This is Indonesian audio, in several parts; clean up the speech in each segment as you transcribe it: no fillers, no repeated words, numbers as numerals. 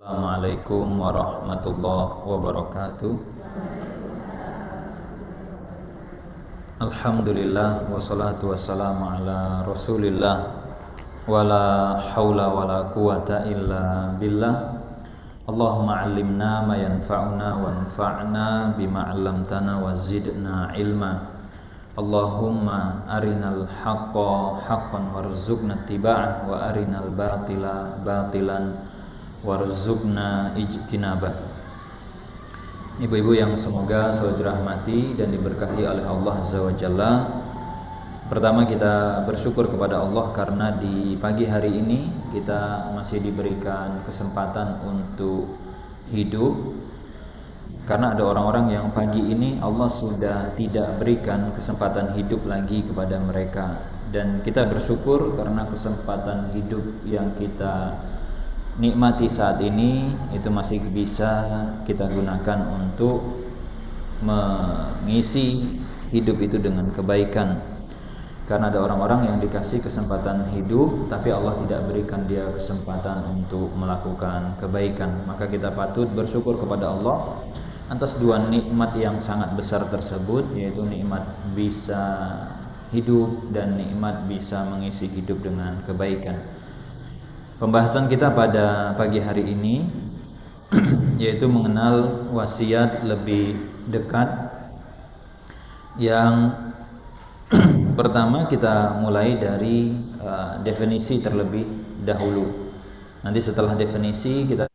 Assalamualaikum warahmatullahi wabarakatuh. Alhamdulillah wassalatu wassalamu ala Rasulillah wala haula wala quwata illa billah. Allahumma 'allimna ma yanfa'una wanfa'na bima 'allamtana wa zidna ilma. Allahumma arinal haqqa haqqan warzuqna ittiba'ah wa arinal batila batilan warzuqna ijtinabah. Ibu-ibu yang semoga selalu dirahmati dan diberkahi oleh Allah Azza wa Jalla. Pertama, kita bersyukur kepada Allah karena di pagi hari ini kita masih diberikan kesempatan untuk hidup. Karena ada orang-orang yang pagi ini Allah sudah tidak berikan kesempatan hidup lagi kepada mereka. Dan kita bersyukur karena kesempatan hidup yang kita nikmati saat ini itu masih bisa kita gunakan untuk mengisi hidup itu dengan kebaikan. Karena ada orang-orang yang dikasih kesempatan hidup tapi Allah tidak berikan dia kesempatan untuk melakukan kebaikan. Maka kita patut bersyukur kepada Allah atas dua nikmat yang sangat besar tersebut, yaitu nikmat bisa hidup dan nikmat bisa mengisi hidup dengan kebaikan. Pembahasan kita pada pagi hari ini yaitu mengenal wasiat lebih dekat. Yang pertama kita mulai dari definisi terlebih dahulu. Nanti setelah definisi kita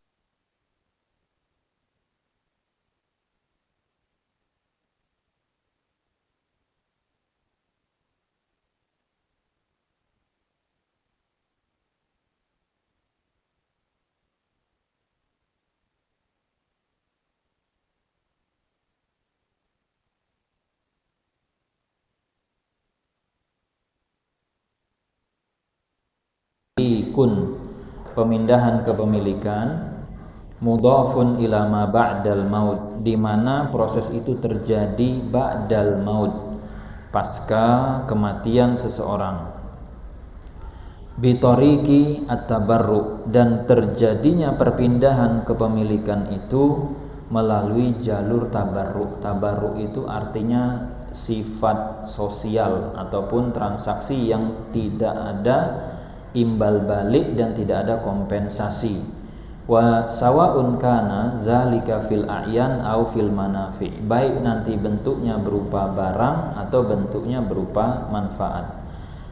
kun, pemindahan kepemilikan, mudhafun ila ma ba'dal maut, di mana proses itu terjadi ba'dal maut, pasca kematian seseorang. Bitoriki at-tabarru, dan terjadinya perpindahan kepemilikan itu melalui jalur tabarruk. Tabarruk itu artinya sifat sosial ataupun transaksi yang tidak ada imbal balik dan tidak ada kompensasi. Wa sawaun kana zalika fil a'yan au fil manafi, baik nanti bentuknya berupa barang atau bentuknya berupa manfaat.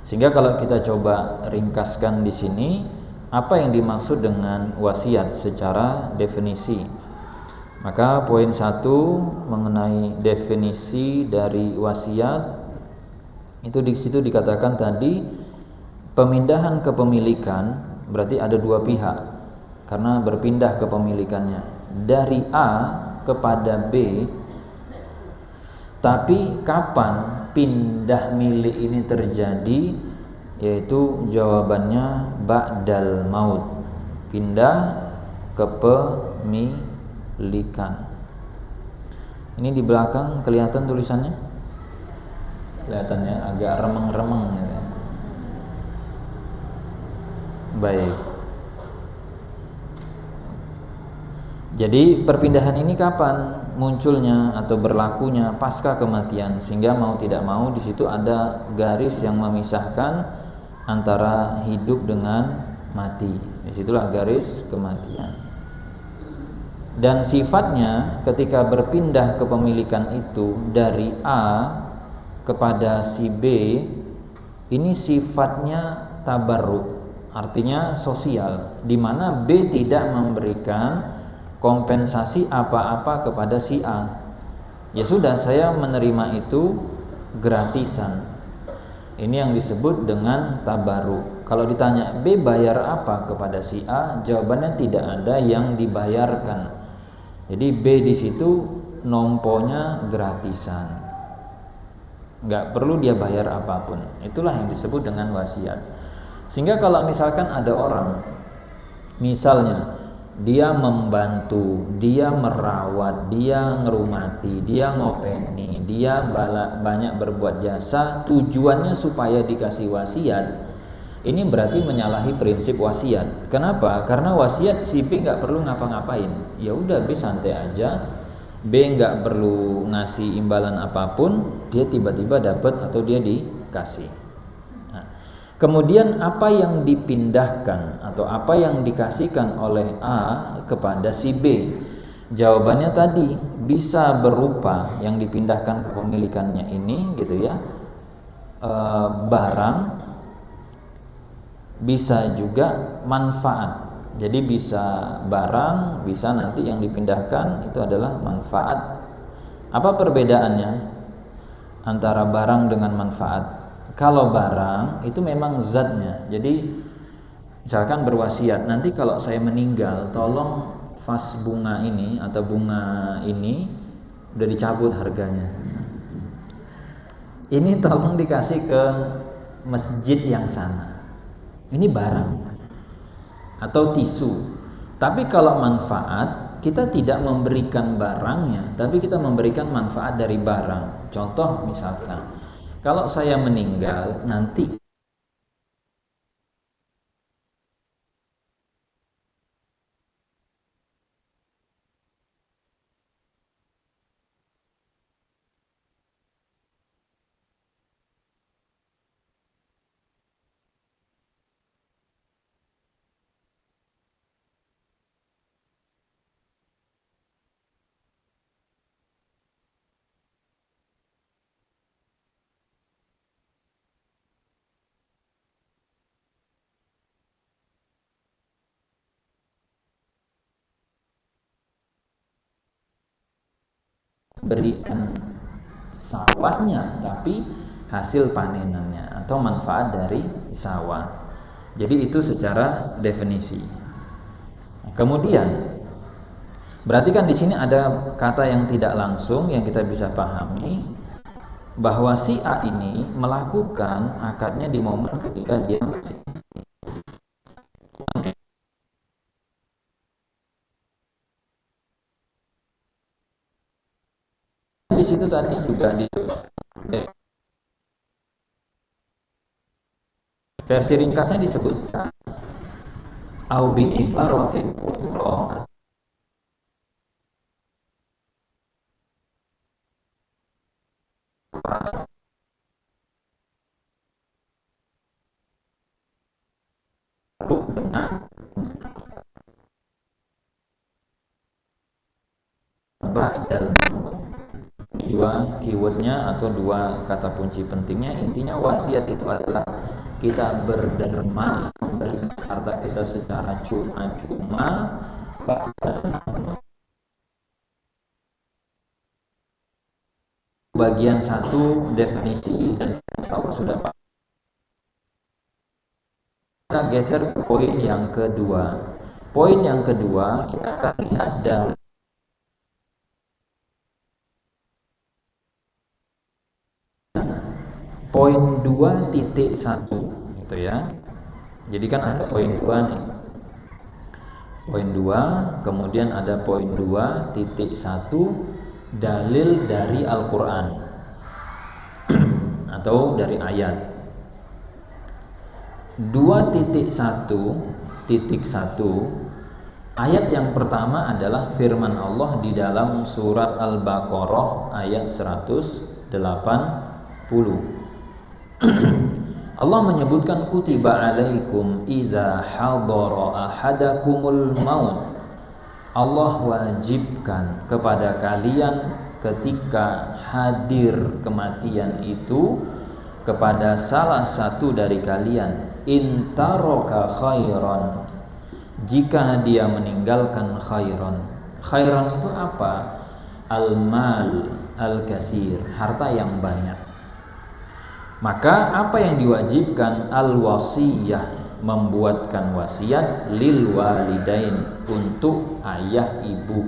Sehingga kalau kita coba ringkaskan di sini, apa yang dimaksud dengan wasiat secara definisi? Maka poin 1 mengenai definisi dari wasiat itu di situ dikatakan tadi pemindahan kepemilikan berarti ada dua pihak karena berpindah kepemilikannya dari A kepada B. Tapi kapan pindah milik ini terjadi? Yaitu jawabannya ba'dal maut, pindah kepemilikan. Ini di belakang kelihatan tulisannya? Kelihatannya agak remeng-remeng ya. Baik. Jadi perpindahan ini kapan munculnya atau berlakunya? Pasca kematian. Sehingga mau tidak mau di situ ada garis yang memisahkan antara hidup dengan mati. Disitulah garis kematian. Dan sifatnya ketika berpindah kepemilikan itu dari A kepada si B, ini sifatnya tabarruk. Artinya sosial, di mana B tidak memberikan kompensasi apa-apa kepada si A. Ya sudah, saya menerima itu gratisan. Ini yang disebut dengan tabarruk. Kalau ditanya B bayar apa kepada si A, jawabannya tidak ada yang dibayarkan. Jadi B di situ nomponya gratisan. Nggak perlu dia bayar apapun. Itulah yang disebut dengan wasiat. Sehingga kalau misalkan ada orang, misalnya dia membantu, dia merawat, dia ngerumati, dia ngopeni, dia banyak berbuat jasa, tujuannya supaya dikasih wasiat, ini berarti menyalahi prinsip wasiat. Kenapa? Karena wasiat si B nggak perlu ngapa-ngapain. Ya udah B santai aja. B nggak perlu ngasih imbalan apapun, dia tiba-tiba dapat atau dia dikasih. Nah, kemudian apa yang dipindahkan atau apa yang dikasihkan oleh A kepada si B? Jawabannya tadi bisa berupa yang dipindahkan kepemilikannya ini gitu ya, barang, bisa juga manfaat. Jadi bisa barang, bisa nanti yang dipindahkan itu adalah manfaat. Apa perbedaannya antara barang dengan manfaat? Kalau barang itu memang zatnya. Jadi misalkan berwasiat, nanti kalau saya meninggal tolong vas bunga ini atau bunga ini udah dicabut harganya. Ini tolong dikasih ke masjid yang sana. Ini barang atau tisu. Tapi kalau manfaat, kita tidak memberikan barangnya, tapi kita memberikan manfaat dari barang. Contoh misalkan, kalau saya meninggal nanti berikan sawahnya, tapi hasil panenannya atau manfaat dari sawah. Jadi itu secara definisi. Kemudian berarti kan di sini ada kata yang tidak langsung yang kita bisa pahami bahwa si A ini melakukan akadnya di momen ketika dia masih di situ tadi juga disebut. Versi ringkasnya disebutkan au bi ibaratin ukhra, dengan badal. Dua keywordnya atau dua kata kunci pentingnya, intinya wasiat itu adalah kita berderma memberikan harta kita secara cuma-cuma. Bagian satu definisi dan sudah Pak. Kita geser ke poin yang kedua. Poin yang kedua kita akan lihat dari poin 2.1 gitu ya. Jadi kan ada poin 2 nih. Poin 2, kemudian ada poin 2.1 dalil dari Al-Qur'an atau dari ayat. 2.1.1 ayat yang pertama adalah firman Allah di dalam surat Al-Baqarah ayat 180. Allah menyebutkan kutiba alaikum idza hadara ahadakumul maut. Allah wajibkan kepada kalian ketika hadir kematian itu kepada salah satu dari kalian, intaraka khairan, jika dia meninggalkan khairan. Khairan itu apa? Al-mal al-kasir, harta yang banyak. Maka apa yang diwajibkan? Al-wasiyah, membuatkan wasiat lil walidain, untuk ayah ibu,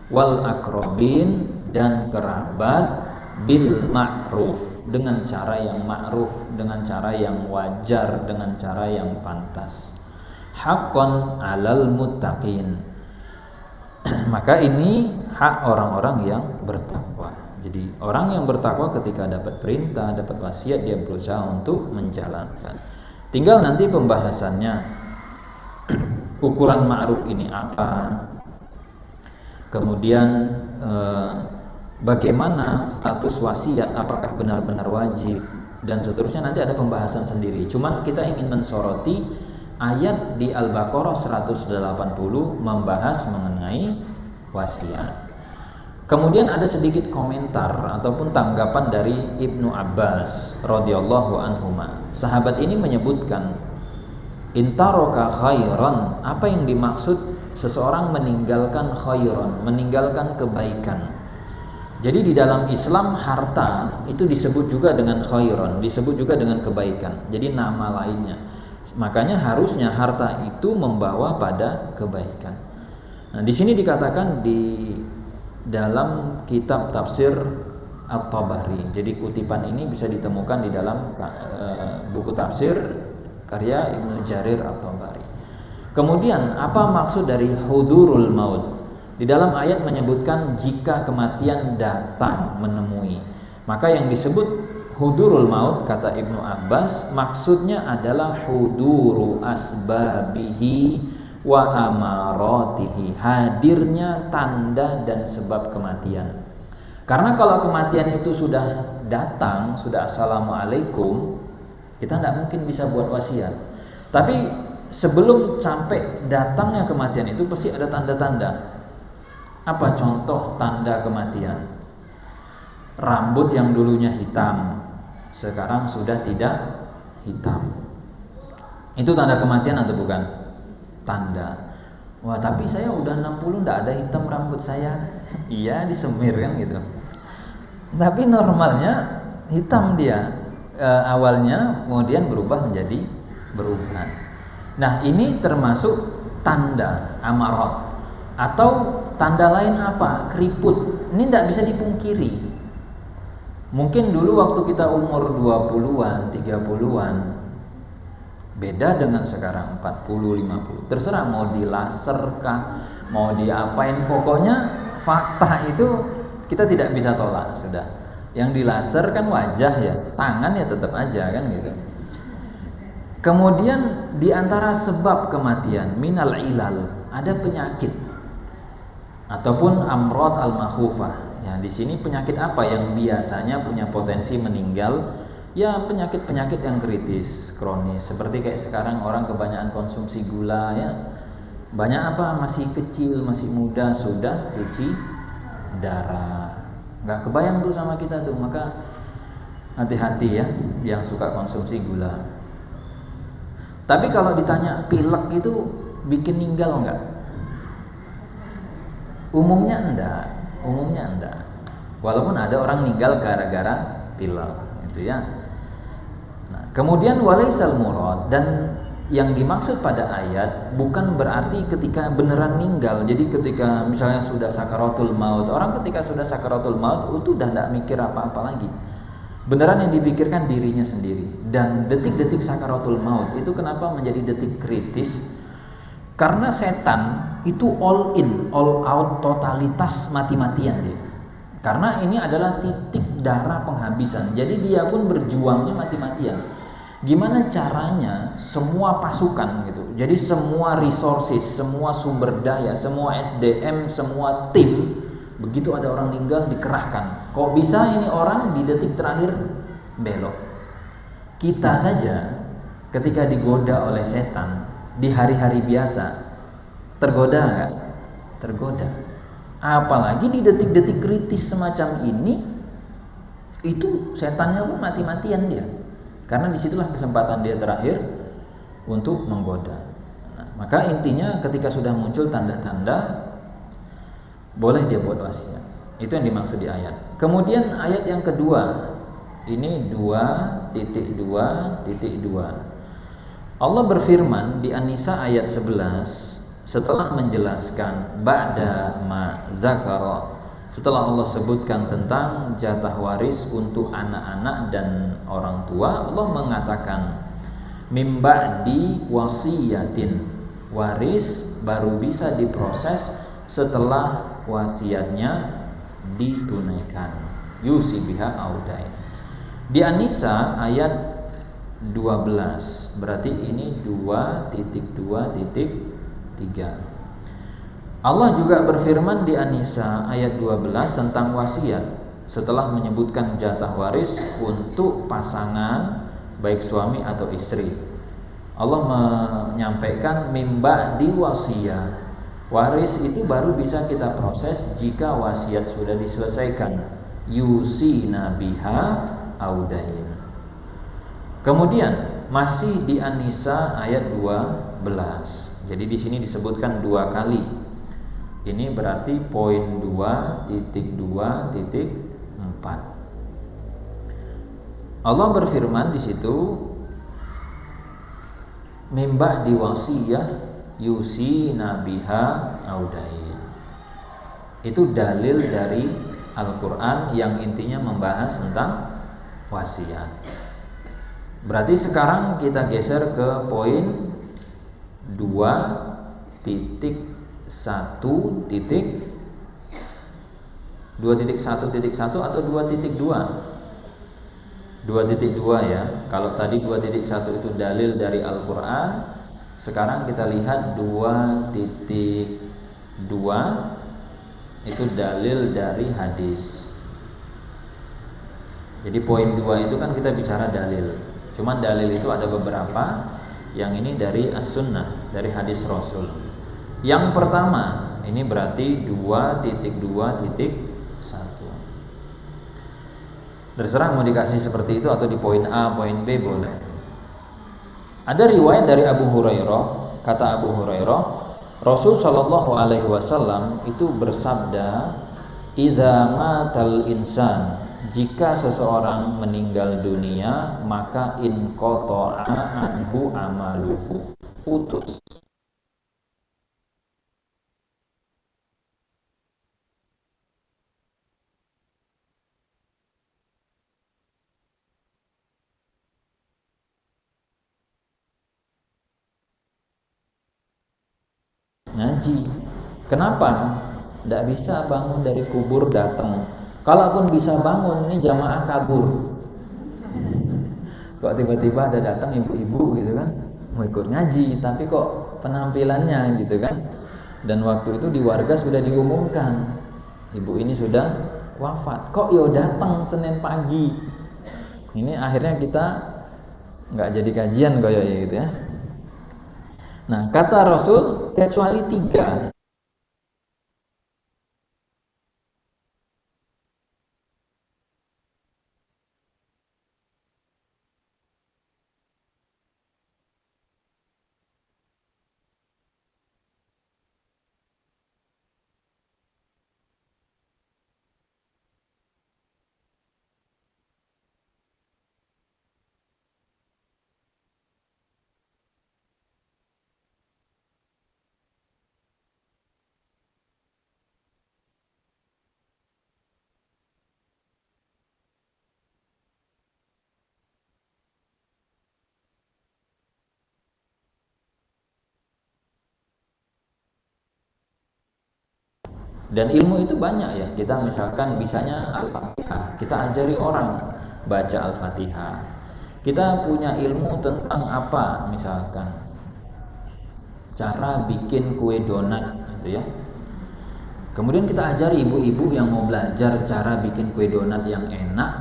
wal akrobin, dan kerabat, bil ma'ruf, dengan cara yang ma'ruf, dengan cara yang wajar, dengan cara yang pantas. Haqqan 'alal muttaqin. Maka ini hak orang-orang yang bertakwa. Jadi orang yang bertakwa ketika dapat perintah, dapat wasiat, dia berusaha untuk menjalankan. Tinggal nanti pembahasannya, ukuran ma'ruf ini apa, kemudian bagaimana status wasiat, apakah benar-benar wajib, dan seterusnya. Nanti ada pembahasan sendiri. Cuman kita ingin mensoroti ayat di Al-Baqarah 180 membahas mengenai wasiat. Kemudian ada sedikit komentar ataupun tanggapan dari Ibnu Abbas radhiyallahu anhuma. Sahabat ini menyebutkan, intaroka khairan, apa yang dimaksud seseorang meninggalkan khairan, meninggalkan kebaikan. Jadi di dalam Islam harta itu disebut juga dengan khairan, disebut juga dengan kebaikan. Jadi nama lainnya. Makanya harusnya harta itu membawa pada kebaikan. Nah, di sini dikatakan di dalam kitab tafsir At-Tabari. Jadi kutipan ini bisa ditemukan di dalam buku tafsir karya Ibnu Jarir At-Tabari. Kemudian apa maksud dari hudurul maut? Di dalam ayat menyebutkan jika kematian datang menemui. Maka yang disebut hudurul maut kata Ibnu Abbas maksudnya adalah huduru asbabihi wa amaratihi, hadirnya tanda dan sebab kematian. Karena kalau kematian itu sudah datang, sudah assalamualaikum, kita tidak mungkin bisa buat wasiat. Tapi sebelum sampai datangnya kematian itu pasti ada tanda-tanda. Apa contoh tanda kematian? Rambut yang dulunya hitam sekarang sudah tidak hitam. Itu tanda kematian atau bukan? Tanda. Wah, tapi saya udah 60 enggak ada hitam rambut saya. Iya, disemir kan gitu. Tapi normalnya hitam dia awalnya, kemudian berubah menjadi beruban. Nah, ini termasuk tanda amarat. Atau tanda lain apa? Keriput. Ini tidak bisa dipungkiri. Mungkin dulu waktu kita umur 20-an, 30-an, beda dengan sekarang 40, 50. Terserah mau dilaser kah, mau diapain, pokoknya fakta itu kita tidak bisa tolak sudah. Yang dilaser kan wajah ya, tangan ya tetap aja kan gitu. Kemudian di antara sebab kematian minal ilal, ada penyakit ataupun amrad al-makhufah. Ya, di sini penyakit apa yang biasanya punya potensi meninggal? Ya, penyakit-penyakit yang kritis, kronis. Seperti kayak sekarang orang kebanyakan konsumsi gula ya. Banyak apa? Masih kecil, masih muda sudah cuci darah. Nggak kebayang tuh sama kita tuh. Maka hati-hati ya yang suka konsumsi gula. Tapi kalau ditanya pilek itu bikin ninggal nggak? Umumnya enggak. Walaupun ada orang ninggal gara-gara pilek, gitu ya. Nah, kemudian walaisal murad, dan yang dimaksud pada ayat bukan berarti ketika beneran ninggal. Jadi ketika misalnya sudah sakaratul maut, orang ketika sudah sakaratul maut itu udah enggak mikir apa-apa lagi. Beneran yang dipikirkan dirinya sendiri. Dan detik-detik sakaratul maut itu kenapa menjadi detik kritis? Karena setan itu all in, all out, totalitas mati-matian dia. Karena ini adalah titik darah penghabisan. Jadi dia pun berjuangnya mati-matian. Gimana caranya semua pasukan gitu. Jadi semua resources, semua sumber daya, semua SDM, semua tim, begitu ada orang meninggal dikerahkan. Kok bisa ini orang di detik terakhir belok? Kita saja ketika digoda oleh setan di hari-hari biasa tergoda nggak? Tergoda. Apalagi di detik-detik kritis semacam ini, itu setannya pun mati-matian dia. Karena disitulah kesempatan dia terakhir untuk menggoda. Nah, maka intinya ketika sudah muncul tanda-tanda, boleh dia buat wasiat. Itu yang dimaksud di ayat. Kemudian ayat yang kedua, ini 2.2.2. Allah berfirman di An-Nisa ayat 11 setelah menjelaskan ba'da ma zakara, setelah Allah sebutkan tentang jatah waris untuk anak-anak dan orang tua, Allah mengatakan mim ba'di wasiyatin, waris baru bisa diproses setelah wasiatnya ditunaikan, yusi biha audain. Di An-Nisa ayat 12. Berarti ini 2.2.3. Allah juga berfirman di An-Nisa ayat 12 tentang wasiat setelah menyebutkan jatah waris untuk pasangan baik suami atau istri. Allah menyampaikan mimba di wasiyah. Waris itu baru bisa kita proses jika wasiat sudah diselesaikan. Yusina biha audain. Kemudian masih di An-Nisa ayat 12. Jadi di sini disebutkan 2 kali. Ini berarti poin 2.2.4. Allah berfirman di situ, mimba di wasiyah yusina biha audain. Itu dalil dari Al-Quran yang intinya membahas tentang wasiat. Berarti sekarang kita geser ke poin 2.1.1 atau 2.2. 2.2 ya. Kalau tadi 2.1 itu dalil dari Al-Quran, sekarang kita lihat 2.2 itu dalil dari hadis. Jadi poin 2 itu kan kita bicara dalil. Cuman dalil itu ada beberapa. Yang ini dari As-Sunnah, dari hadis Rasul. Yang pertama, ini berarti 2.2.1. Terserah mau dikasih seperti itu atau di poin A, poin B boleh. Ada riwayat dari Abu Hurairah, kata Abu Hurairah, Rasul Shallallahu Alaihi Wasallam itu bersabda, "Idza matal insan, jika seseorang meninggal dunia, maka in qata'a anhu amaluhu, putus ngaji." Kenapa? Tidak bisa bangun dari kubur datang. Kalaupun bisa bangun, ini jamaah kabur. Kok tiba-tiba ada datang ibu-ibu gitu kan, mau ikut ngaji, tapi kok penampilannya gitu kan. Dan waktu itu di warga sudah diumumkan, ibu ini sudah wafat. Kok yo datang Senin pagi? Ini akhirnya kita nggak jadi kajian koyo ya gitu ya. Nah, kata Rasul, kecuali 3. Dan ilmu itu banyak ya. Kita misalkan bisanya Al-Fatihah, kita ajari orang baca Al-Fatihah. Kita punya ilmu tentang apa, misalkan cara bikin kue donat gitu ya. Kemudian kita ajari ibu-ibu yang mau belajar cara bikin kue donat yang enak,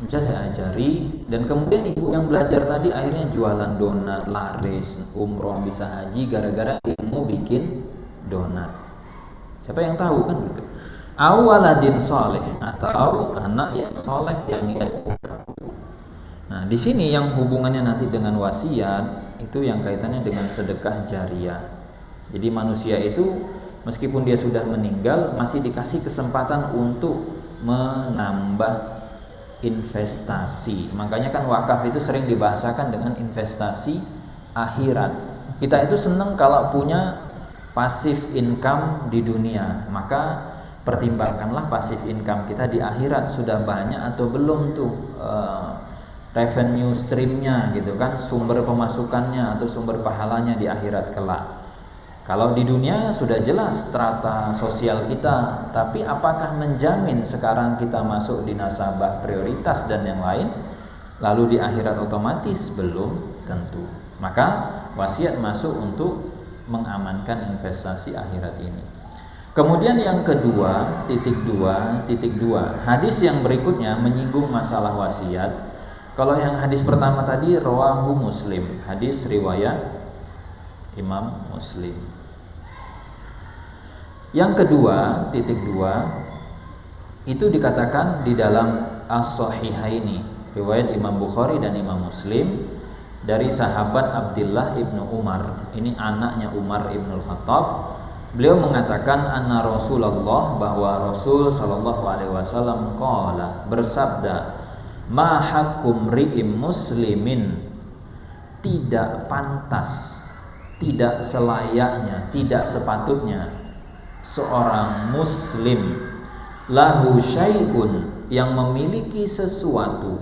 bisa saya ajari. Dan kemudian ibu yang belajar tadi akhirnya jualan donat, laris, umroh, bisa haji gara-gara ilmu bikin donat. Siapa yang tahu kan gitu. Awaladin soleh, atau anak yang soleh yang Nah, di sini yang hubungannya nanti dengan wasiat itu yang kaitannya dengan sedekah jariah. Jadi manusia itu meskipun dia sudah meninggal masih dikasih kesempatan untuk menambah investasi. Makanya kan wakaf itu sering dibahasakan dengan investasi akhirat. Kita itu senang kalau punya passive income di dunia, maka pertimbangkanlah passive income kita di akhirat sudah banyak atau belum tuh revenue streamnya gitu kan, sumber pemasukannya atau sumber pahalanya di akhirat kelak. Kalau di dunia sudah jelas strata sosial kita, tapi apakah menjamin sekarang kita masuk di nasabah prioritas dan yang lain? Lalu di akhirat otomatis belum tentu. Maka wasiat masuk untuk mengamankan investasi akhirat ini. Kemudian yang kedua, titik dua, hadis yang berikutnya menyinggung masalah wasiat. Kalau yang hadis pertama tadi rawahu Muslim, hadis riwayat Imam Muslim. Yang kedua, titik dua, itu dikatakan di dalam As-Sahihaini, riwayat Imam Bukhari dan Imam Muslim, dari sahabat Abdullah ibnu Umar. Ini anaknya Umar ibnu Khattab. Beliau mengatakan anna Rasulullah, bahwa Rasul sallallahu alaihi wasallam qala, bersabda, ma hakum ri'im muslimin, tidak pantas, tidak selayaknya, tidak sepatutnya seorang muslim lahu syai'un, yang memiliki sesuatu,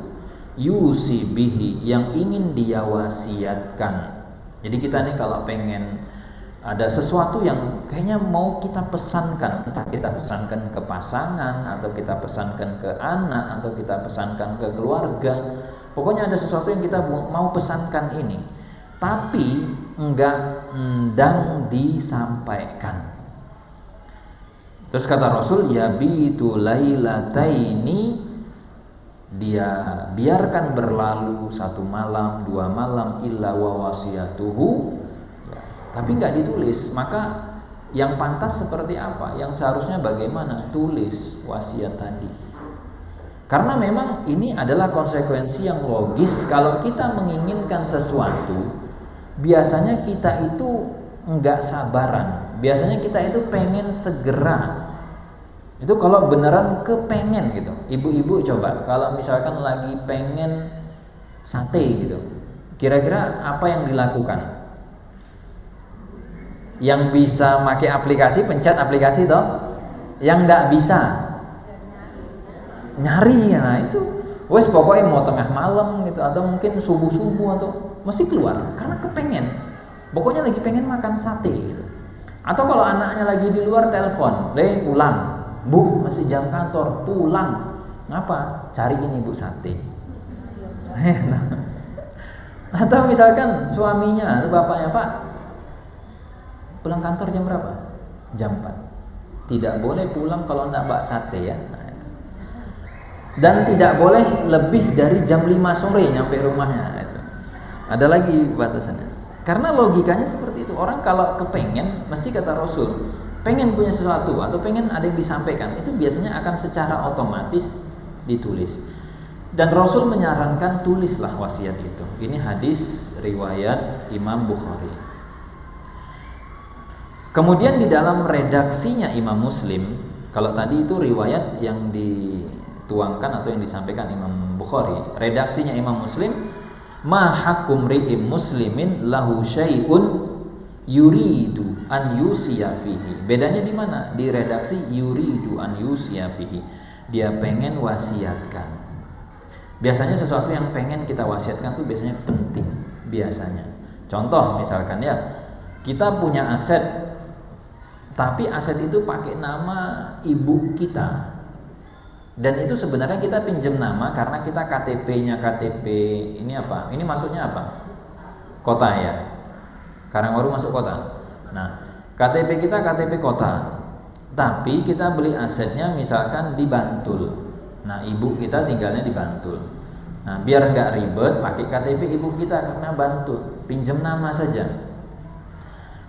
yusi bihi, yang ingin dia wasiatkan. Jadi kita nih kalau pengen ada sesuatu yang kayaknya mau kita pesankan, entah kita pesankan ke pasangan, atau kita pesankan ke anak, atau kita pesankan ke keluarga, pokoknya ada sesuatu yang kita mau pesankan ini, tapi enggak endang disampaikan. Terus kata Rasul, yabitu lailataini, dia biarkan berlalu 1 malam 2 malam, illa wa wasiyatuhu, tapi nggak ditulis. Maka yang pantas seperti apa? Yang seharusnya bagaimana? Tulis wasiat tadi. Karena memang ini adalah konsekuensi yang logis. Kalau kita menginginkan sesuatu, biasanya kita itu nggak sabaran. Biasanya kita itu pengen segera. Itu kalau beneran kepengen gitu. Ibu-ibu coba, kalau misalkan lagi pengen sate gitu, kira-kira apa yang dilakukan? Yang bisa pakai aplikasi, pencet aplikasi toh. Yang nggak bisa nyari. Nah itu wes pokoknya mau tengah malam gitu, atau mungkin subuh-subuh, atau mesti keluar karena kepengen, pokoknya lagi pengen makan sate gitu. Atau kalau anaknya lagi di luar, telepon, pulang bu, masih jam kantor, pulang. Ngapa? Cari ini bu, sate. Atau misalkan suaminya atau bapaknya, pak, pulang kantor jam berapa? Jam 4. Tidak boleh pulang kalau enggak bak sate ya. Dan tidak boleh lebih dari jam 5 sore nyampe rumahnya. Ada lagi batasannya. Karena logikanya seperti itu. Orang kalau kepengen, mesti kata Rasul, pengen punya sesuatu atau pengen ada yang disampaikan, itu biasanya akan secara otomatis ditulis. Dan Rasul menyarankan tulislah wasiat itu. Ini hadis riwayat Imam Bukhari. Kemudian di dalam redaksinya Imam Muslim, kalau tadi itu riwayat yang dituangkan atau yang disampaikan Imam Bukhari, redaksinya Imam Muslim, ma hakum ri'im muslimin lahu syai'un yuridu an yusiya fihi. Bedanya di mana? Di redaksi yuridu an yusiya fihi, dia pengen wasiatkan. Biasanya sesuatu yang pengen kita wasiatkan itu biasanya penting, biasanya. Contoh misalkan ya, kita punya aset, tapi aset itu pakai nama ibu kita, dan itu sebenarnya kita pinjam nama karena kita KTP-nya KTP ini apa? Ini maksudnya apa? Kota ya. Karangbaru masuk kota. Nah, KTP kita KTP kota, tapi kita beli asetnya misalkan di Bantul. Nah, ibu kita tinggalnya di Bantul. Nah, biar nggak ribet, pakai KTP ibu kita karena Bantul, pinjam nama saja.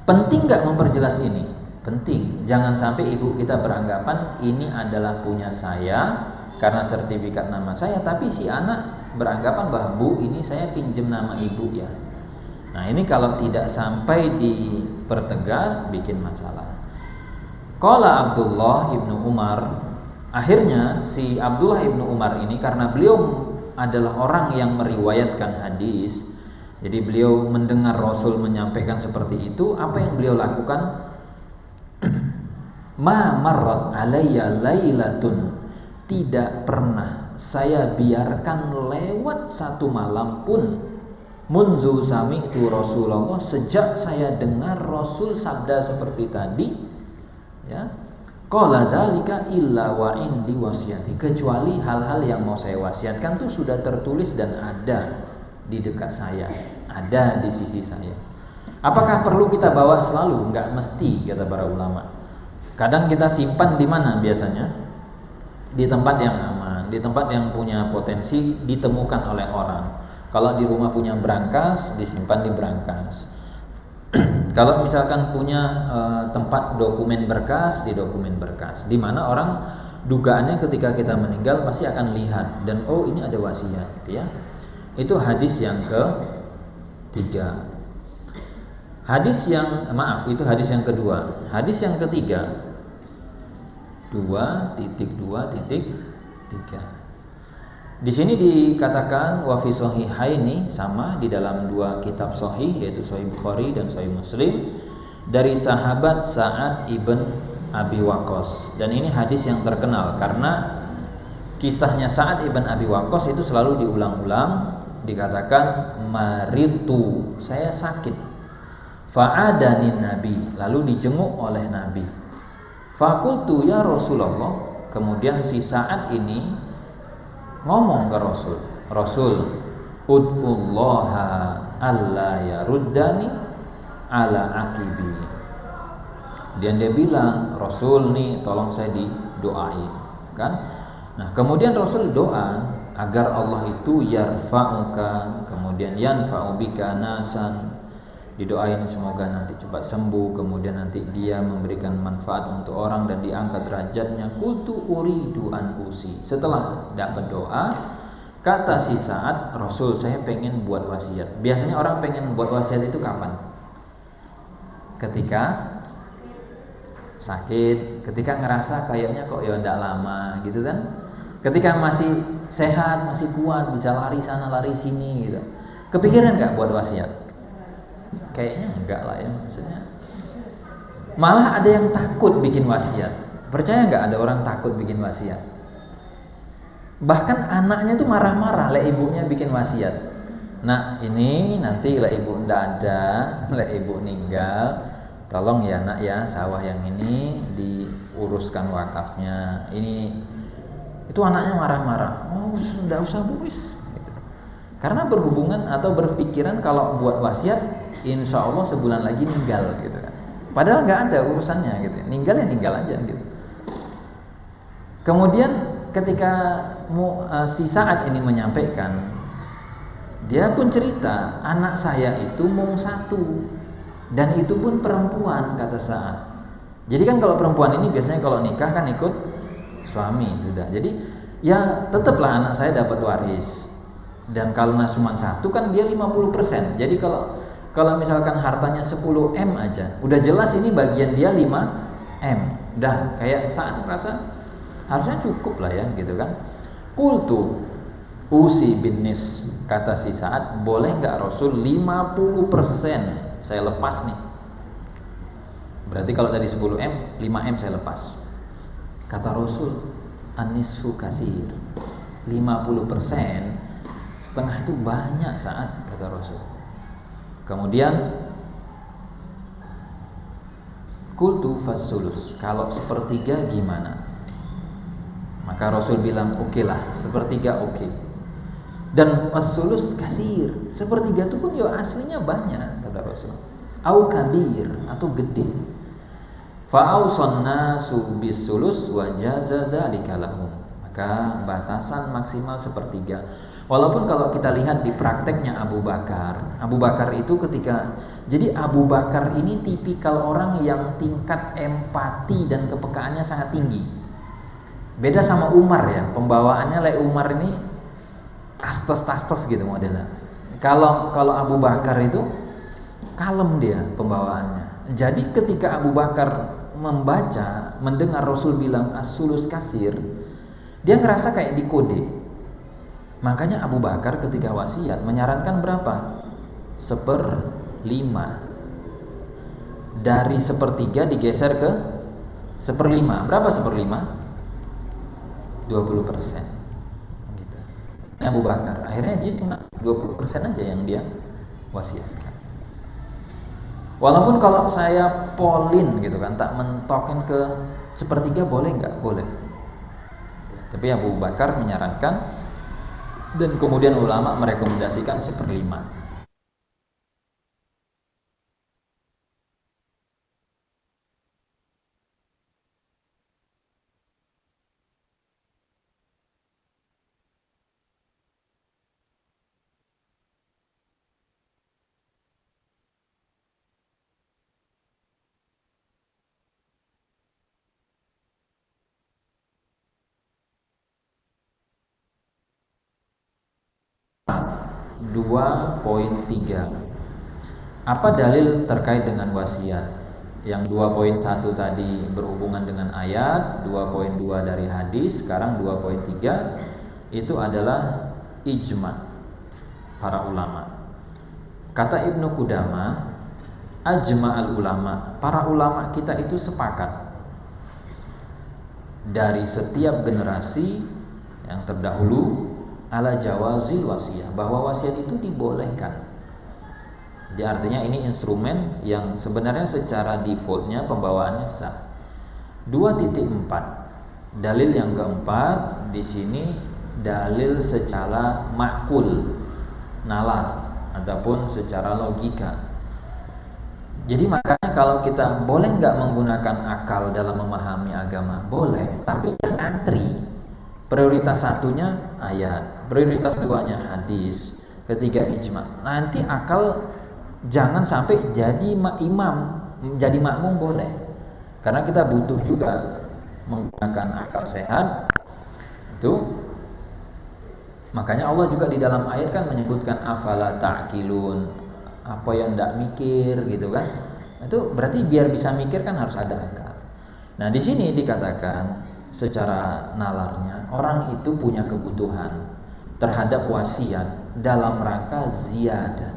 Penting nggak memperjelas ini? Penting. Jangan sampai ibu kita beranggapan ini adalah punya saya karena sertifikat nama saya, tapi si anak beranggapan bahwa bu, ini saya pinjam nama ibu ya. Nah, ini kalau tidak sampai dipertegas bikin masalah. Qala Abdullah ibnu Umar, akhirnya si Abdullah ibnu Umar ini, karena beliau adalah orang yang meriwayatkan hadis, jadi beliau mendengar Rasul menyampaikan seperti itu. Apa yang beliau lakukan? Ma marrat alayya lailatun, tidak pernah saya biarkan lewat 1 malam pun, munzu sami'tu Rasulullah, sejak saya dengar Rasul sabda seperti tadi ya, Qala dzalika illa wa indi wasiyati, kecuali hal-hal yang mau saya wasiatkan tuh sudah tertulis dan ada di dekat saya, ada di sisi saya. Apakah perlu kita bawa selalu? Enggak mesti, kata para ulama. Kadang kita simpan di mana biasanya? Di tempat yang aman, di tempat yang punya potensi ditemukan oleh orang. Kalau di rumah punya brankas, disimpan di brankas. Kalau misalkan punya tempat dokumen berkas, di dokumen berkas, di mana orang dugaannya ketika kita meninggal pasti akan lihat dan oh ini ada wasiat, gitu ya. Itu hadis yang ketiga. Itu hadis yang kedua. Hadis yang ketiga 2.2.3. Di sini dikatakan wa fi sahihaini, sama di dalam dua kitab sahih yaitu Sahih Bukhari dan Sahih Muslim, dari sahabat Sa'ad ibn Abi Waqqas. Dan ini hadis yang terkenal karena kisahnya Sa'ad ibn Abi Waqqas itu selalu diulang-ulang, dikatakan maritu, saya sakit. Fa'adanin Nabi, lalu dijenguk oleh Nabi. Fakultu ya Rasulullah, kemudian si Sa'ad ini ngomong ke Rasul, ud'ullaha alla yaruddani ala akibi. Kemudian dia bilang, Rasul nih tolong saya didoain, kan? Nah, kemudian Rasul doa agar Allah itu yarfa'uka, kemudian yanfa'u bika nasan, didoain semoga nanti cepat sembuh, kemudian nanti dia memberikan manfaat untuk orang dan diangkat derajatnya. Qultu uridu an usi. Setelah dapat doa, kata si Sa'ad, Rasul saya pengen buat wasiat. Biasanya orang pengen buat wasiat itu kapan? Ketika sakit, ketika ngerasa kayaknya kok ya ndak lama gitu kan. Ketika masih sehat, masih kuat, bisa lari sana lari sini gitu. Kepikiran nggak buat wasiat? Kayaknya enggak lah ya, maksudnya. Malah ada yang takut bikin wasiat. Percaya nggak ada orang takut bikin wasiat? Bahkan anaknya tuh marah-marah le ibunya bikin wasiat. Nah ini nanti le ibu ndak ada, le ibu ninggal, tolong ya nak ya sawah yang ini diuruskan wakafnya. Ini itu anaknya marah-marah. Oh ndak usah bu wis. Karena berhubungan atau berpikiran kalau buat wasiat insya Allah sebulan lagi ninggal gitu kan. Padahal nggak ada urusannya gitu. Ninggal ya ninggal aja gitu. Kemudian ketika si Sa'ad ini menyampaikan, dia pun cerita, anak saya itu mung satu dan itu pun perempuan, kata Sa'ad. Jadi kan kalau perempuan ini biasanya kalau nikah kan ikut suami sudah. Jadi ya tetaplah anak saya dapat waris. Dan kalau cuma satu kan dia 50%. Jadi kalau misalkan hartanya 10 M aja, udah jelas ini bagian dia 5 M. Dah kayak Sa'ad merasa harusnya cukup lah ya gitu kan. Qultu usi bin nis, kata si Sa'ad, boleh nggak Rasul 50% saya lepas nih. Berarti kalau dari 10 M, 5 M saya lepas. Kata Rasul, an-nisfu katsir. 50%, setengah itu banyak Sa'ad, kata Rasul. Kemudian qultu fasulus, kalau sepertiga gimana? Maka Rasul bilang oke lah, sepertiga oke. Dan fasulus kasir, sepertiga itu pun ya aslinya banyak, kata Rasul. Au kabir, atau gede. Fa'ausan nasu bisulus wa jaza dzalika lahum. Maka batasan maksimal sepertiga. Walaupun kalau kita lihat di prakteknya Abu Bakar itu ketika, jadi Abu Bakar ini tipikal orang yang tingkat empati dan kepekaannya sangat tinggi. Beda sama Umar ya, pembawaannya Umar ini astos-tastos gitu modelnya. Kalau Abu Bakar itu kalem dia pembawaannya. Jadi ketika Abu Bakar mendengar Rasul bilang as-sulus kasir, dia ngerasa kayak dikode. Makanya Abu Bakar ketika wasiat menyarankan berapa? 1/5. Dari 1/3 digeser ke 1/5. Berapa 1/5? 20%. Gitu. Nah, Abu Bakar akhirnya dia cuma 20% aja yang dia wasiatkan. Walaupun kalau saya polin gitu kan, tak mentokin ke sepertiga boleh nggak? Boleh. Tapi Abu Bakar menyarankan dan kemudian ulama merekomendasikan 1/5. Dua poin 3. Apa dalil terkait dengan wasiat? Yang 2.1 tadi berhubungan dengan ayat, 2.2 dari hadis, sekarang 2.3 itu adalah ijma para ulama. Kata Ibnu Qudamah, ajma'al ulama, para ulama kita itu sepakat dari setiap generasi yang terdahulu ala jawazil wasiyah, bahwa wasiat itu dibolehkan. Jadi artinya ini instrumen yang sebenarnya secara defaultnya pembawaannya sah. 2.4 dalil yang keempat di sini dalil secara makul, nalar ataupun secara logika. Jadi makanya kalau kita boleh nggak menggunakan akal dalam memahami agama, boleh, tapi jangan antri. Prioritas satunya ayat, prioritas duanya hadis, ketiga ijma. Nanti akal jangan sampai jadi imam, jadi makmum boleh. Karena kita butuh juga menggunakan akal sehat. Itu makanya Allah juga di dalam ayat kan menyebutkan afala ta'qilun, apa yang enggak mikir gitu kan. Itu berarti biar bisa mikir kan harus ada akal. Nah, di sini dikatakan secara nalarnya orang itu punya kebutuhan terhadap wasiat dalam rangka ziyadah,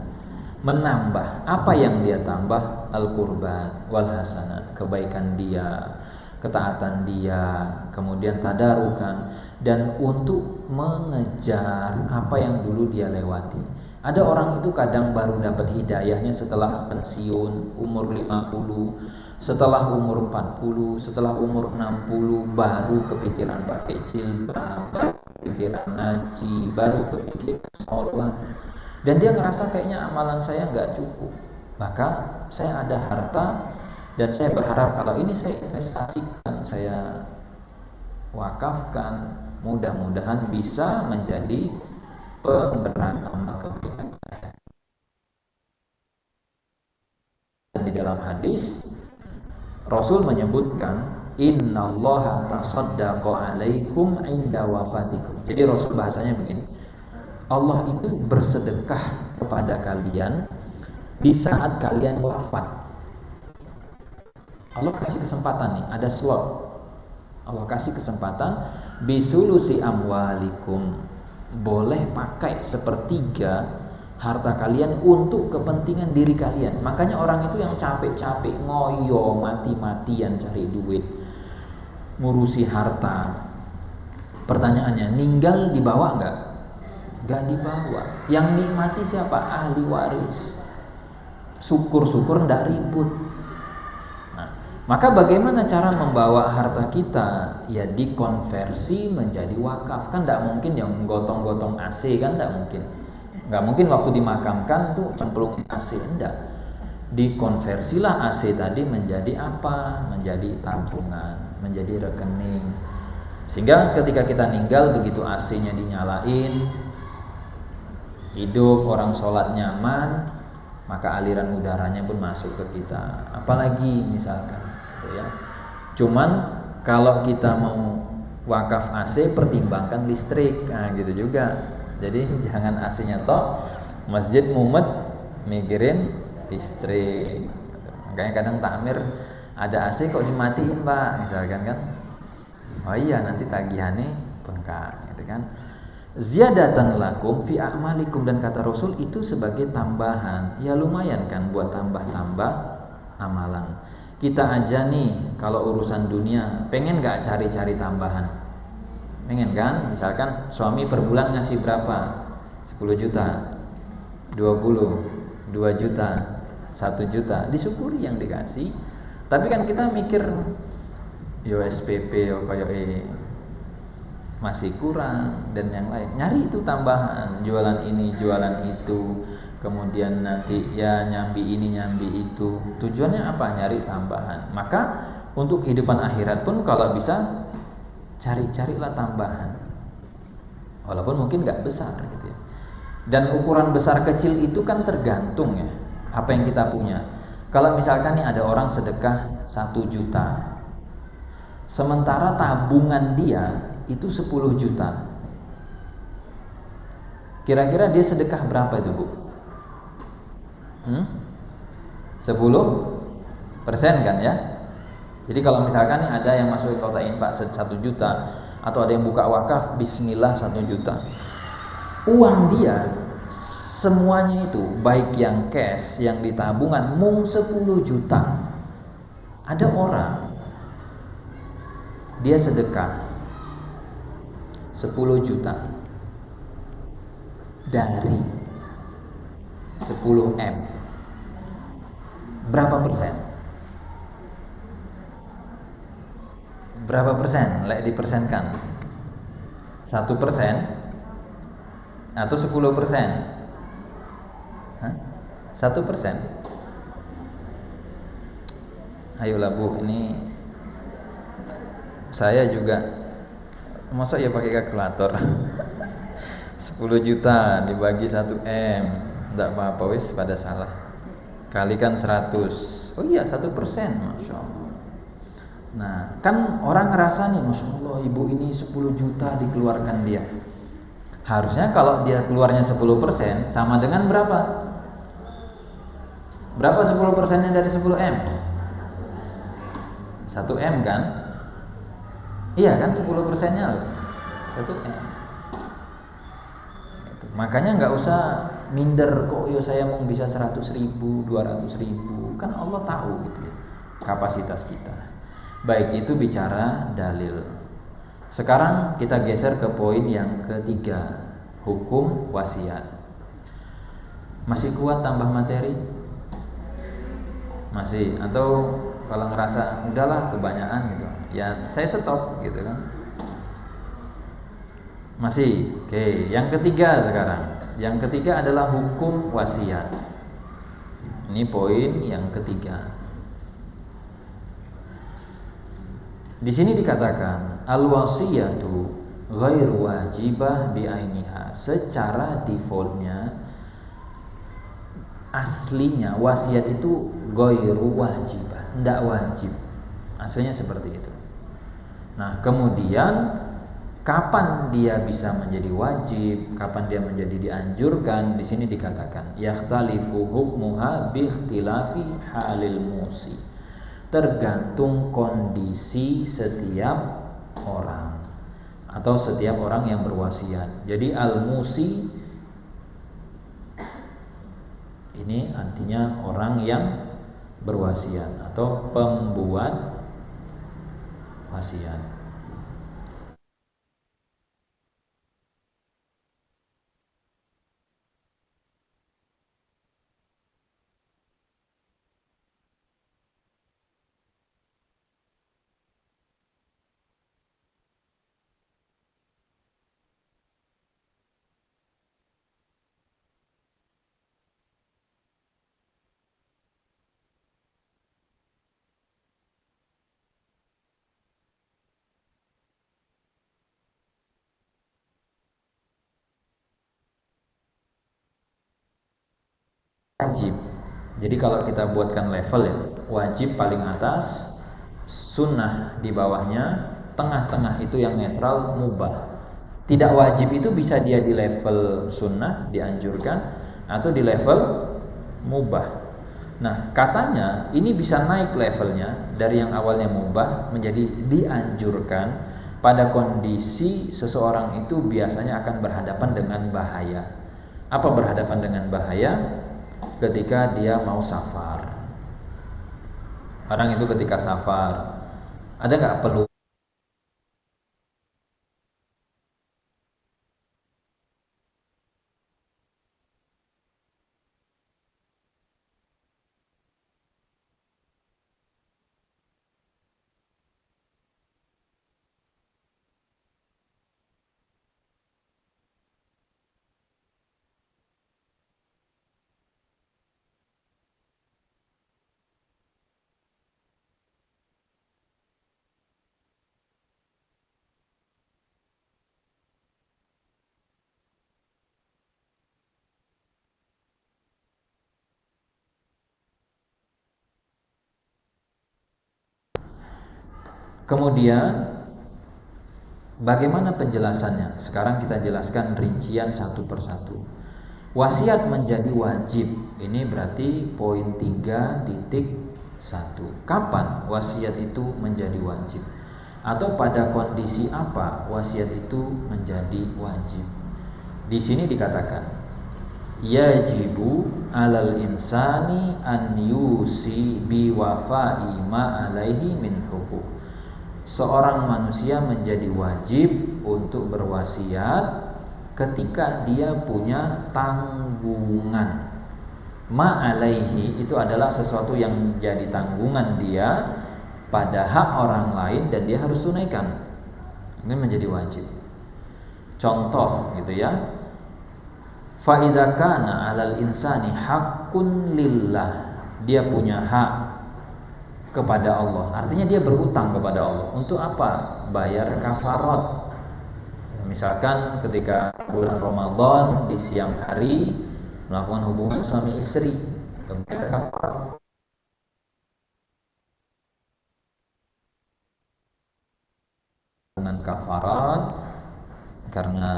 menambah. Apa yang dia tambah? Al-qurbat wal hasanat, kebaikan dia, ketaatan dia, kemudian tadarukan, dan untuk mengejar apa yang dulu dia lewati. Ada orang itu kadang baru dapat hidayahnya setelah pensiun umur 50, setelah umur 40, setelah umur 60 baru kepikiran pakai jilbab, kepikiran ngaji, baru kepikiran sholat. Dan dia ngerasa kayaknya amalan saya nggak cukup. Maka saya ada harta dan saya berharap kalau ini saya investasikan, saya wakafkan, mudah-mudahan bisa menjadi pemberat amal kebaikan saya. Dan di dalam hadis Rasul menyebutkan innallaha tasaddaqa alaikum inda wafatikum. Jadi Rasul bahasanya begini, Allah itu bersedekah kepada kalian di saat kalian wafat. Allah kasih kesempatan nih, ada slot. Allah kasih kesempatan bisulusi amwalikum, boleh pakai 1/3 harta kalian untuk kepentingan diri kalian. Makanya orang itu yang capek-capek ngoyo mati-matian cari duit, ngurusi harta. Pertanyaannya, ninggal dibawa enggak? Enggak dibawa. Yang nikmati siapa? Ahli waris. Syukur-syukur enggak ribut. Maka bagaimana cara membawa harta kita? Ya dikonversi menjadi wakaf. Kan tidak mungkin yang menggotong-gotong AC, kan tidak mungkin. Nggak mungkin waktu dimakamkan tuh cemplungin AC, enggak. Dikonversilah AC tadi menjadi apa? Menjadi tabungan, menjadi rekening. Sehingga ketika kita meninggal, begitu AC-nya dinyalain, hidup, orang sholat nyaman, maka aliran udaranya pun masuk ke kita. Apalagi misalkan ya. Cuman kalau kita mau wakaf AC, pertimbangkan listrik. Nah, gitu juga. Jadi jangan AC-nya tok, masjid mumet mikirin listrik. Makanya kadang takmir ada AC kok dimatiin, Pak, misalkan kan. Oh iya, nanti tagihannya bengkak gitu kan. Ziyadatan lakum fi a'malikum, dan kata Rasul itu sebagai tambahan. Ya lumayan kan buat tambah-tambah amalan. Kita aja nih kalau urusan dunia pengen gak cari-cari tambahan? Pengen kan? Misalkan suami per bulan ngasih berapa? 10 juta, 20, 2 juta, 1 juta, disyukuri yang dikasih. Tapi kan kita mikir yo SPP yo koyo masih kurang dan yang lain, nyari itu tambahan, jualan ini jualan itu, kemudian nanti ya nyambi ini nyambi itu, tujuannya apa? Nyari tambahan. Maka untuk kehidupan akhirat pun kalau bisa carilah tambahan, walaupun mungkin nggak besar gitu ya. Dan ukuran besar kecil itu kan tergantung ya apa yang kita punya. Kalau misalkan nih ada orang sedekah 1 juta, sementara tabungan dia itu 10 juta. Kira-kira dia sedekah berapa itu, Bu? 10% kan ya? Jadi kalau misalkan nih ada yang masuk ke kota infak 1 juta, atau ada yang buka wakaf, bismillah 1 juta. Uang dia semuanya itu, baik yang cash, yang di tabungan, mung 10 juta. Ada orang dia sedekah 10 juta dari 10 M. Berapa persen? Berapa persen? Lek dipersenkan 1% atau 10%? 1%. Ayolah Bu, ini saya juga masa ya pakai kalkulator. 10 juta dibagi 1 M, enggak apa-apa wis, pada salah. Kalikan 100. Oh iya, 1%, Masya Allah. Nah, kan orang ngerasa nih, Masya Allah, ibu ini 10 juta dikeluarkan dia. Harusnya kalau dia keluarnya 10% sama dengan berapa? Berapa 10%-nya dari 10 M? 1 M kan? Iya kan, 10%-nya 1 M. Makanya nggak usah minder, kok yo saya mau bisa 100.000, 200.000, kan Allah tahu gitu ya kapasitas kita. Baik, itu bicara dalil. Sekarang kita geser ke poin yang ketiga, hukum wasiat. Masih kuat tambah materi? Masih? Atau kalau ngerasa udahlah kebanyakan gitu, ya saya stop gitu kan? Masih? Oke, yang ketiga sekarang. Yang ketiga adalah hukum wasiat. Ini poin yang ketiga. Di sini dikatakan al-wasiyatu ghairu wajibah bi'ainiha. Secara defaultnya, aslinya wasiat itu ghairu wajibah, tidak wajib. Aslinya seperti itu. Nah, kemudian kapan dia bisa menjadi wajib, kapan dia menjadi dianjurkan? Di sini dikatakan yakhtalifu hukmuha bi ikhtilafi halil musi. Tergantung kondisi setiap orang atau setiap orang yang berwasiat. Jadi al-musi ini artinya orang yang berwasiat atau pembuat wasiat. Wajib. Jadi kalau kita buatkan level ya, wajib paling atas, sunnah di bawahnya, tengah-tengah itu yang netral, mubah. Tidak wajib itu bisa dia di level sunnah, dianjurkan, atau di level mubah. Nah, katanya ini bisa naik levelnya dari yang awalnya mubah menjadi dianjurkan pada kondisi seseorang itu biasanya akan berhadapan dengan bahaya. Apa berhadapan dengan bahaya? Ketika dia mau safar. Orang itu ketika safar, ada nggak perlu Kemudian bagaimana penjelasannya? Sekarang kita jelaskan rincian satu persatu. Wasiat menjadi wajib. Ini berarti poin 3.1. Kapan wasiat itu menjadi wajib? Atau pada kondisi apa wasiat itu menjadi wajib? Di sini dikatakan yajibu alal insani an yusi bi wafa'i ma alaihi min huquq. Seorang manusia menjadi wajib untuk berwasiat ketika dia punya tanggungan. Ma alaihi itu adalah sesuatu yang menjadi tanggungan dia pada hak orang lain dan dia harus tunaikan. Ini menjadi wajib. Contoh gitu ya. Fa idza kana 'alal insani haqqun lillah. Dia punya hak kepada Allah. Artinya dia berutang kepada Allah. Untuk apa? Bayar kafarat. Misalkan ketika bulan Ramadan di siang hari melakukan hubungan suami istri, bayar kafarat. Dengan kafarat karena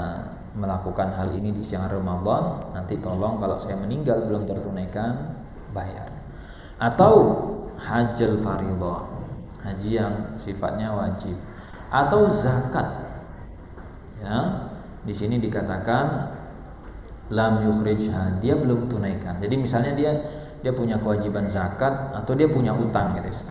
melakukan hal ini di siang Ramadan, nanti tolong kalau saya meninggal belum tertunaikan, bayar. Atau hajjal fardhah, haji yang sifatnya wajib, atau zakat. Ya, di sini dikatakan lam yukhrijha, dia belum tunaikan. Jadi misalnya dia punya kewajiban zakat atau dia punya utang gitu.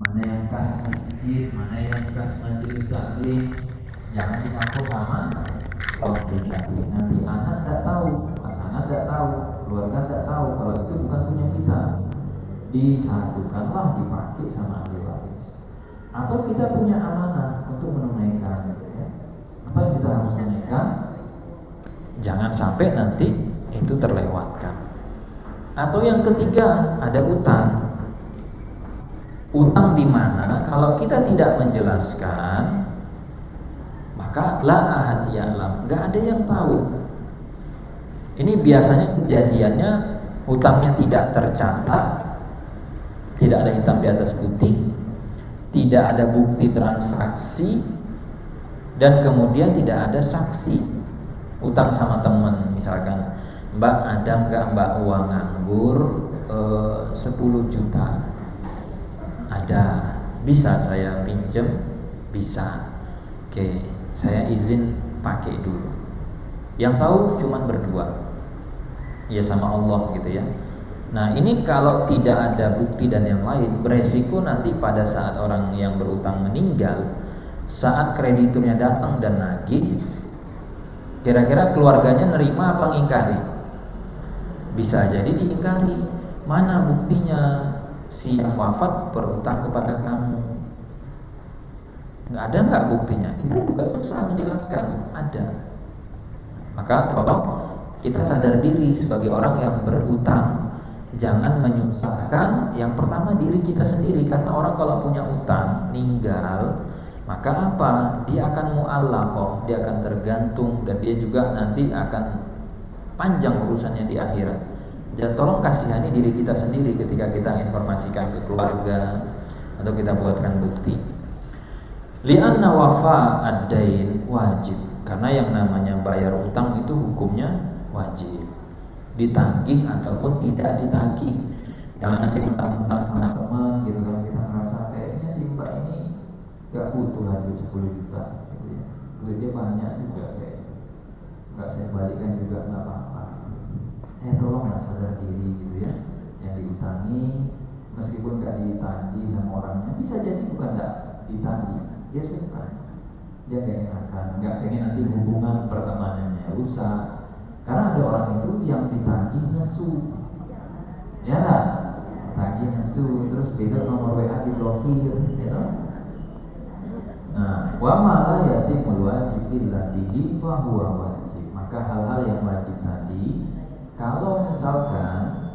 Mana yang kas masjid, mana yang kas majelis taklim, jangan dicampur sama konflik taklim. Nanti anak tidak tahu, pasangan tidak tahu, keluarga tidak tahu kalau itu bukan punya kita. Disatukanlah, dipakai sama ahli waris. Atau kita punya amanah untuk menunaikan. Ya. Apa yang kita harus tunaikan? Jangan sampai nanti itu terlewatkan. Atau yang ketiga, ada utang. Utang di mana kalau kita tidak menjelaskan maka la ahad ya'lam, enggak ada yang tahu. Ini biasanya kejadiannya utangnya tidak tercatat, tidak ada hitam di atas putih, tidak ada bukti transaksi, dan kemudian tidak ada saksi. Utang sama teman, misalkan, Mbak ada enggak Mbak uang nganggur 10 juta? Ada, bisa saya pinjam? Bisa. Oke, saya izin pakai dulu. Yang tahu cuman berdua, ya sama Allah gitu ya. Nah ini kalau tidak ada bukti dan yang lain, beresiko nanti pada saat orang yang berutang meninggal, saat krediturnya datang dan nagih, kira-kira keluarganya nerima apa ngingkari? Bisa jadi diingkari. Mana buktinya? Si yang wafat berutang kepada kamu, nggak ada nggak buktinya? Kita juga susah menjelaskan. Ada. Maka tolong kita sadar diri sebagai orang yang berutang, jangan menyusahkan yang pertama diri kita sendiri. Karena orang kalau punya utang meninggal, maka apa? Dia akan mu'allaqah, dia akan tergantung, dan dia juga nanti akan panjang urusannya di akhirat. Dan tolong kasihani diri kita sendiri ketika kita informasikan ke keluarga atau kita buatkan bukti. Li'anna wafa ad-dain wajib, karena yang namanya bayar utang itu hukumnya wajib, ditagih ataupun tidak ditagih. Jangan nanti mentang-mentang sama teman gitu kan, kita merasa kayaknya si mbak ini gak butuh duit 10 juta gitu ya. Duitnya banyak juga kayaknya, gak saya balikkan juga gak apa-apa. Tolonglah sadar diri gitu ya. Yang diutangi meskipun gak ditagih sama orangnya, bisa jadi bukan gak ditagih, dia suka. dia nggak enakan, nggak pengen nanti hubungan pertemanannya rusak. Karena ada orang itu yang ditagih nesu, ya lah, tagih nesu, terus besok nomor WA diblokir, ya. Nah, wa ma la yatimul wajib illa bihi fa huwa wajib. Maka hal-hal yang wajib tadi kalau misalkan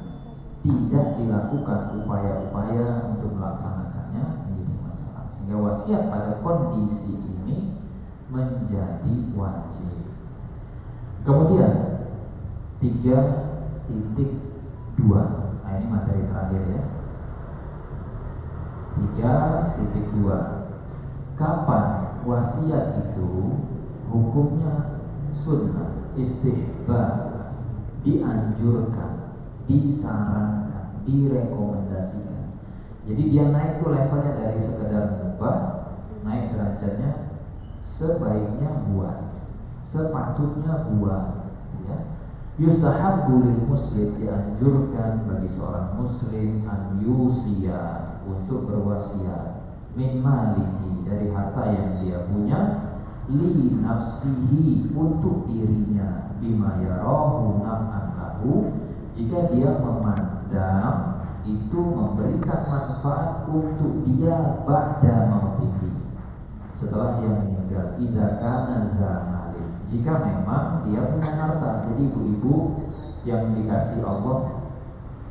tidak dilakukan upaya-upaya untuk melaksanakannya menjadi masalah. Sehingga wasiat pada kondisi ini menjadi wajib. Kemudian 3.2. Nah, ini materi terakhir ya. 3.2. Kapan wasiat itu hukumnya sunnah, istihbab, dianjurkan, disarankan, direkomendasikan. Jadi dia naik tuh levelnya dari sekedar mubah, naik derajatnya sebaiknya buat, sepatutnya buat, ya. Yustahabbu lil muslim, dianjurkan bagi seorang muslim an yusiya, untuk berwasiat min malihi, dari harta yang dia punya, li nafsihi, untuk dirinya, bima yarahu naf'an lahu, jika dia memandang itu memberikan manfaat untuk dia ba'da mautihi, setelah dia meninggal. Idza kana zamali, jika memang dia punya harta. Jadi ibu-ibu yang dikasih Allah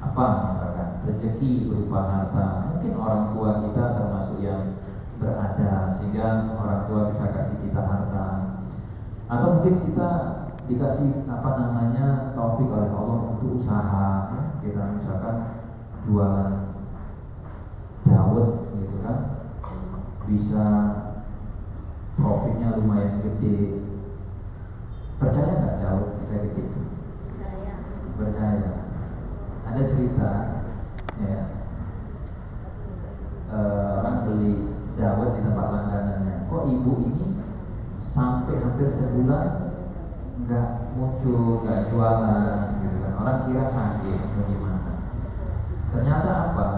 apa misalkan rezeki berupa harta, mungkin orang tua kita termasuk yang berada sehingga orang tua bisa kasih kita harta, atau mungkin kita dikasih taufik oleh Allah untuk usaha, ya. Kita misalkan jualan dawet gitu kan, bisa profitnya lumayan gede. Percaya nggak dawet bisa gede? Percaya. Ada cerita, ya, orang beli dawet di tempat langganannya. Kok ibu ini sampai hampir sebulan nggak muncul, nggak jualan, gitu kan? Orang kira sakit atau gimana. Ternyata apa?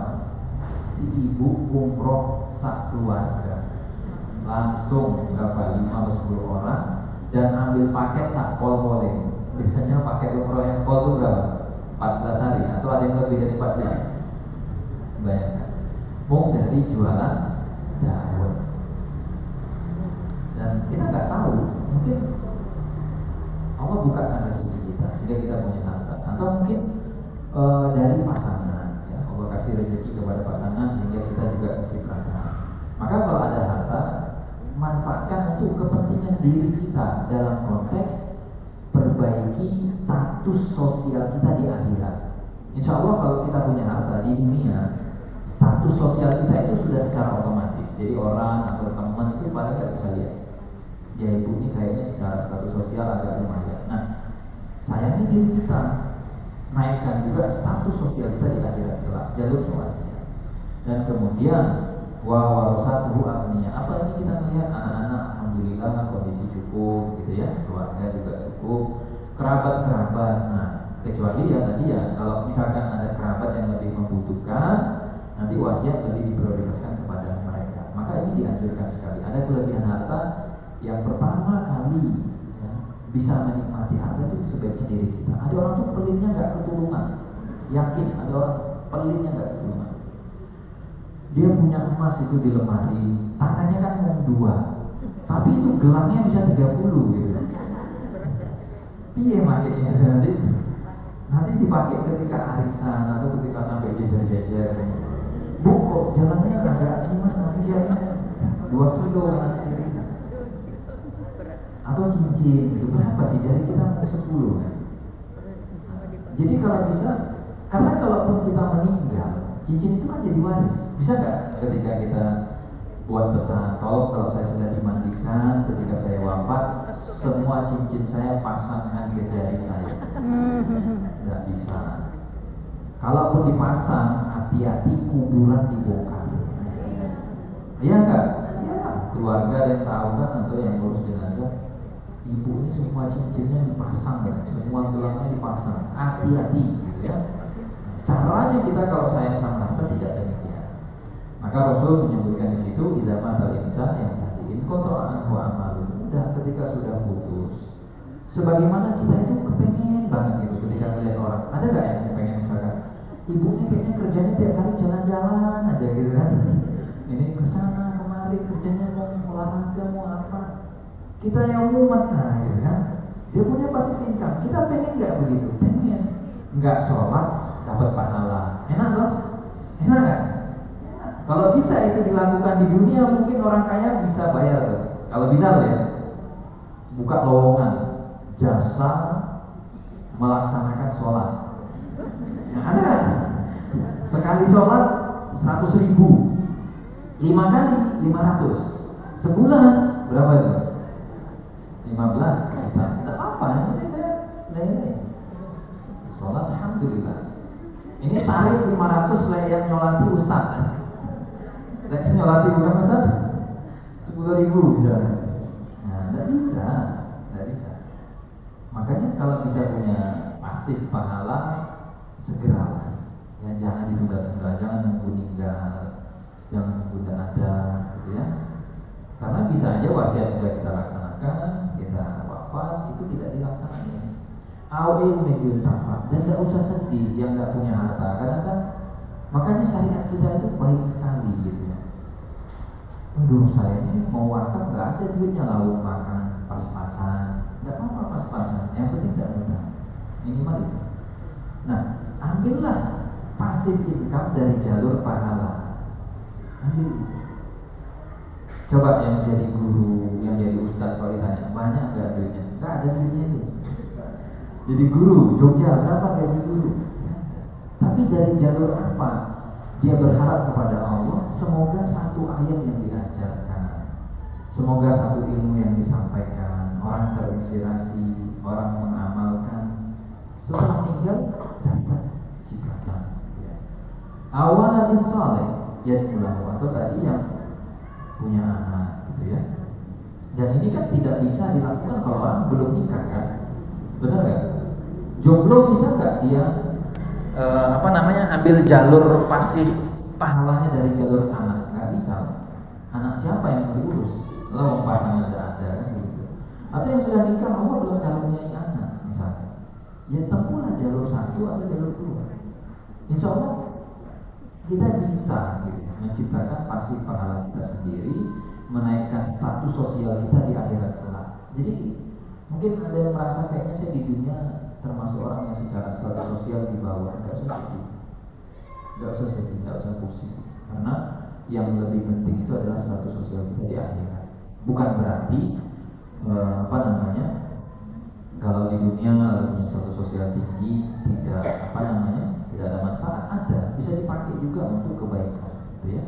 Si ibu umroh sak keluarga, langsung berapa, 5 atau 10 orang, dan ambil paket sak pol boleh. Biasanya paket umroh yang pol itu berapa? 14 hari, atau ada yang lebih dari 14. Bayangkan, mau dari jualan dawet. Dan kita nggak tahu, mungkin Allah bukakan rezeki kita sehingga kita punya harta, atau mungkin dari pasangan, ya, Allah kasih rezeki kepada pasangan sehingga kita juga kecipratan. Maka kalau ada harta, manfaatkan untuk kepentingan diri kita dalam konteks perbaiki status sosial kita di akhirat. Insya Allah kalau kita punya harta di dunia, status sosial kita itu sudah secara otomatis. Jadi orang atau teman itu paling nggak bisa lihat, dia ibu ini kayaknya secara status sosial agak lumayan. Nah, sayangnya diri kita, naikkan juga status sosial kita di akhirat kelak, jalurnya wasiat. Dan kemudian wa warasatuhu aghniya. Apa ini kita melihat anak-anak alhamdulillah kondisi cukup gitu ya, keluarga juga cukup, kerabat-kerabat. Nah, kecuali ya tadi ya, kalau misalkan ada kerabat yang lebih membutuhkan, nanti wasiat lebih diprioritaskan kepada mereka. Maka ini dianjurkan sekali. Ada kelebihan harta yang pertama kali, ya, bisa menikmati harta itu sebaiknya diri kita. Ada orang tuh pelitnya nggak ketulungan, yakin ada orang pelitnya nggak ketulungan. Dia punya emas itu di lemari, tangannya kan mau 2, tapi itu gelangnya bisa 30 gitu. Iya makanya nanti dipakai ketika arisan atau ketika sampai jejer-jejer. Bu, kok jalannya agak gimana? Iya, 2 kilo nanti. Atau cincin, itu berapa sih? Jadi kita mau 10 kan? Jadi kalau bisa, karena kalaupun kita meninggal, cincin itu kan jadi waris. Bisa nggak ketika kita buat pesan, tolong kalau saya sudah dimandikan, ketika saya wafat, semua cincin saya pasangkan ke jari saya? Nggak bisa. Kalaupun dipasang, hati-hati kuburan dibongkar. Iya nggak? Iya. Keluarga yang tahu kan, atau yang ngurus jenazah, ibu ini semua cincinnya dipasang, ya, semua gelangnya dipasang. Hati-hati, gitu ya. Caranya kita kalau sayang sama harta tidak demikian. Maka Rasul menyebutkan di situ, idza matal insan yang tadiin qata'an wa amal ketika sudah putus, sebagaimana kita itu kepengen banget gitu ketika melihat orang. Ada nggak yang kepengen misalkan ibunya kayaknya kerjanya tiap hari jalan-jalan aja gitu kan? Ini kesana kemari kerjanya mau olahraga mau apa? Kita yang mumet nah gitu kan? Dia punya passive income. Kita pengen nggak begitu? Pengen. Nggak sholat dapat pahala. Enak dong? Enak nggak? Kalau bisa itu dilakukan di dunia, mungkin orang kaya bisa bayar tuh. Kalau bisa loh ya, buka lowongan jasa melaksanakan sholat. Nah, ada kan? Sekali sholat 100.000, 5 kali 500, sebulan berapa itu? 15 juta. Tidak apa, ini saya lele. Sholat alhamdulillah. Ini tarif 500 lah yang nyolati ustaz. Lagi nyolati bukan Ustaz 10.000 misalnya. Nah, tidak bisa. Makanya kalau bisa punya pasif pahala, segeralah. Ya, jangan ditunda-tunda, jangan nunggu meninggal, jangan nunggu ada, gitu ya. Karena bisa aja wasiat sudah kita laksanakan, kita wafat, itu tidak dilaksanakan. Awil mediun tafat, dan tidak usah sedih yang tidak punya harta. Karena kan makanya syariat kita itu baik sekali gitu ya. Aduh saya ini mau wakaf nggak ada duitnya lalu makan pas-pasan, nggak apa-apa pas-pasan, yang penting nggak hutang, minimal itu. Nah ambillah pasif income dari jalur pahala, ambil itu. Coba yang jadi guru, yang jadi ustadz kalau ditanya banyak nggak duitnya, nggak ada duitnya itu. Jadi guru Jogja berapa gaji guru? Tapi dari jalur apa? Dia berharap kepada Allah, semoga satu ayat yang diajarkan, semoga satu ilmu yang disampaikan, orang terinspirasi, orang mengamalkan, setelah meninggal dapat sikatan. Ya. Awaladin saleh, ya ulang atau tadi yang punya anak, gitu ya. Dan ini kan tidak bisa dilakukan kalau orang belum nikah kan, benar nggak? Jomblo bisa nggak dia ambil jalur pasif pahalanya dari jalur anak? Nggak bisa. Anak siapa yang diurus? Lalu pasangan ada kan gitu. Atau yang sudah nikah Allah belum karuniai anak misalnya, ya tempuhlah jalur satu atau jalur dua. Insya Allah kita bisa gitu, menciptakan pasif pahala kita sendiri, menaikkan status sosial kita di akhirat kelak. Jadi mungkin ada yang merasa kayaknya saya di dunia termasuk orang yang secara status sosial di bawah. Tidak usah sedih, tidak usah pusing. Karena yang lebih penting itu adalah status sosial kita di akhirat. Bukan berarti kalau di dunia punya status sosial tinggi tidak tidak ada manfaat. Ada, bisa dipakai juga untuk kebaikan, gitu ya.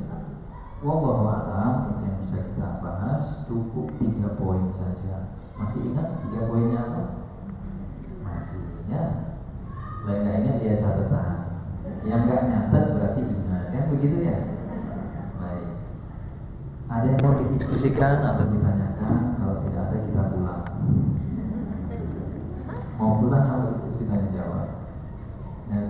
Wallahu a'lam, itu yang bisa kita bahas. Cukup 3 poin saja. Masih ingat 3 poinnya apa? Masih ya. Lain nggak ingat dia catatan. Yang nggak nyatet berarti ingat, kan begitu ya. Baik. Ada yang mau didiskusikan atau ditanyakan? Kalau tidak ada kita pulang. Mau pulang